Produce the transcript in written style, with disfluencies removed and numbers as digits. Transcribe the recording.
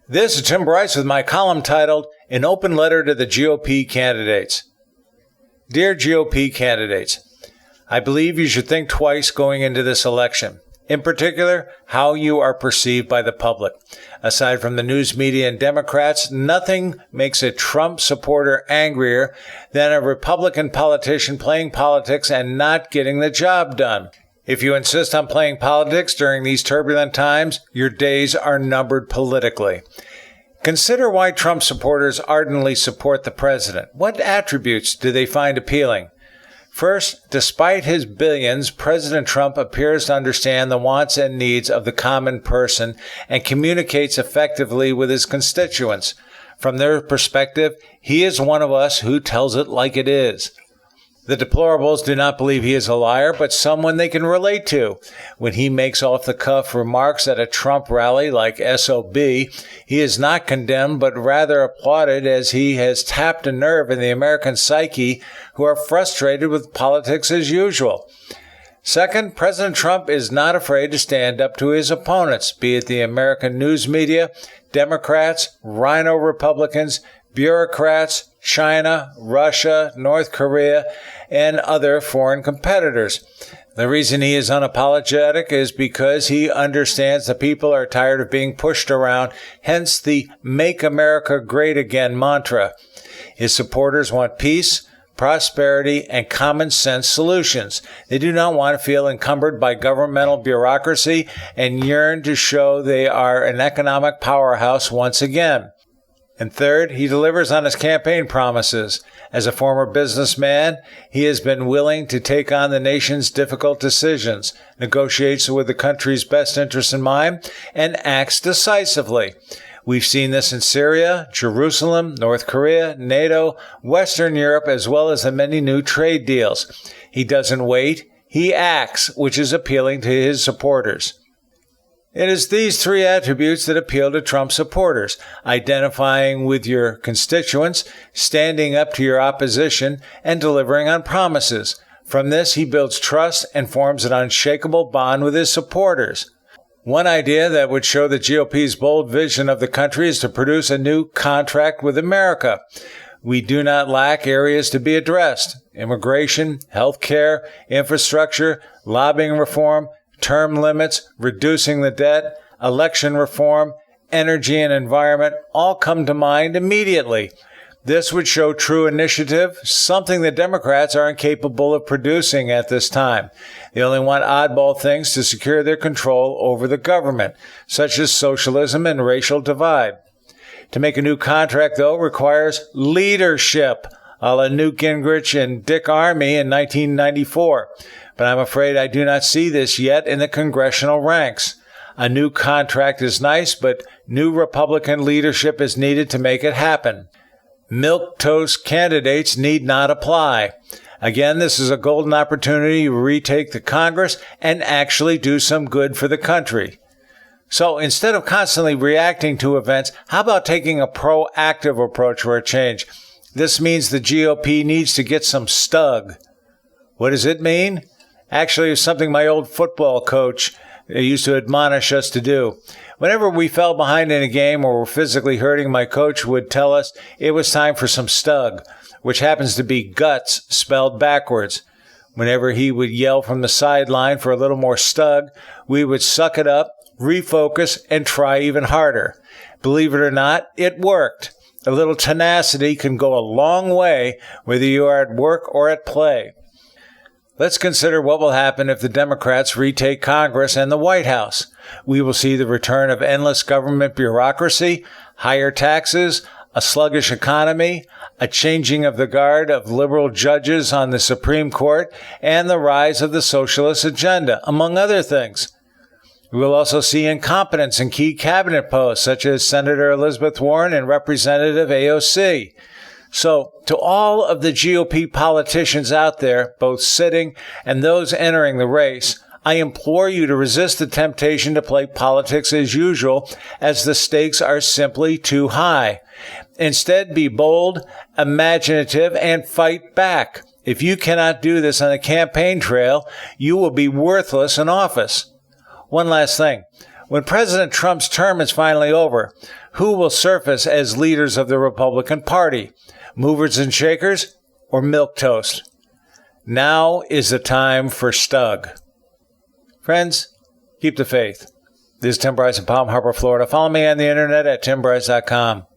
This is Tim Bryce with my column titled, An Open Letter to the GOP Candidates. Dear GOP candidates, I believe you should think twice going into this election. In particular, how you are perceived by the public. Aside from the news media and Democrats, nothing makes a Trump supporter angrier than a Republican politician playing politics and not getting the job done. If you insist on playing politics during these turbulent times, your days are numbered politically. Consider why Trump supporters ardently support the president. What attributes do they find appealing? First, despite his billions, President Trump appears to understand the wants and needs of the common person and communicates effectively with his constituents. From their perspective, he is one of us who tells it like it is. The deplorables do not believe he is a liar, but someone they can relate to. When he makes off-the-cuff remarks at a Trump rally like SOB, he is not condemned, but rather applauded as he has tapped a nerve in the American psyche who are frustrated with politics as usual. Second, President Trump is not afraid to stand up to his opponents, be it the American news media, Democrats, rhino Republicans, bureaucrats, China, Russia, North Korea, and other foreign competitors. The reason he is unapologetic is because he understands the people are tired of being pushed around, hence the Make America Great Again mantra. His supporters want peace, prosperity, and common sense solutions. They do not want to feel encumbered by governmental bureaucracy and yearn to show they are an economic powerhouse once again. And third, he delivers on his campaign promises. As a former businessman, he has been willing to take on the nation's difficult decisions, negotiates with the country's best interests in mind, and acts decisively. We've seen this in Syria, Jerusalem, North Korea, NATO, Western Europe, as well as the many new trade deals. He doesn't wait, he acts, which is appealing to his supporters. It is these three attributes that appeal to Trump supporters: identifying with your constituents, standing up to your opposition, and delivering on promises. From this, he builds trust and forms an unshakable bond with his supporters. One idea that would show the GOP's bold vision of the country is to produce a new contract with America. We do not lack areas to be addressed: immigration, health care, infrastructure, lobbying reform, term limits, reducing the debt, election reform, energy and environment all come to mind immediately. This would show true initiative, something the Democrats are incapable of producing at this time. They only want oddball things to secure their control over the government, such as socialism and racial divide. To make a new contract, though, requires leadership, a la Newt Gingrich and Dick Armey in 1994. But I'm afraid I do not see this yet in the congressional ranks. A new contract is nice, but new Republican leadership is needed to make it happen. Milquetoast candidates need not apply. Again, this is a golden opportunity to retake the Congress and actually do some good for the country. So instead of constantly reacting to events, how about taking a proactive approach for a change? This means the GOP needs to get some stug. What does it mean? Actually, it's something my old football coach used to admonish us to do. Whenever we fell behind in a game or were physically hurting, my coach would tell us it was time for some stug, which happens to be guts spelled backwards. Whenever he would yell from the sideline for a little more stug, we would suck it up, refocus, and try even harder. Believe it or not, it worked. A little tenacity can go a long way, whether you are at work or at play. Let's consider what will happen if the Democrats retake Congress and the White House. We will see the return of endless government bureaucracy, higher taxes, a sluggish economy, a changing of the guard of liberal judges on the Supreme Court, and the rise of the socialist agenda, among other things. We will also see incompetence in key cabinet posts, such as Senator Elizabeth Warren and Representative AOC. So, to all of the GOP politicians out there, both sitting and those entering the race, I implore you to resist the temptation to play politics as usual, as the stakes are simply too high. Instead, be bold, imaginative, and fight back. If you cannot do this on the campaign trail, you will be worthless in office. One last thing. When President Trump's term is finally over, who will surface as leaders of the Republican Party? Movers and shakers or milquetoast? Now is the time for Stug. Friends, keep the faith. This is Tim Bryce in Palm Harbor, Florida. Follow me on the internet at timbryce.com.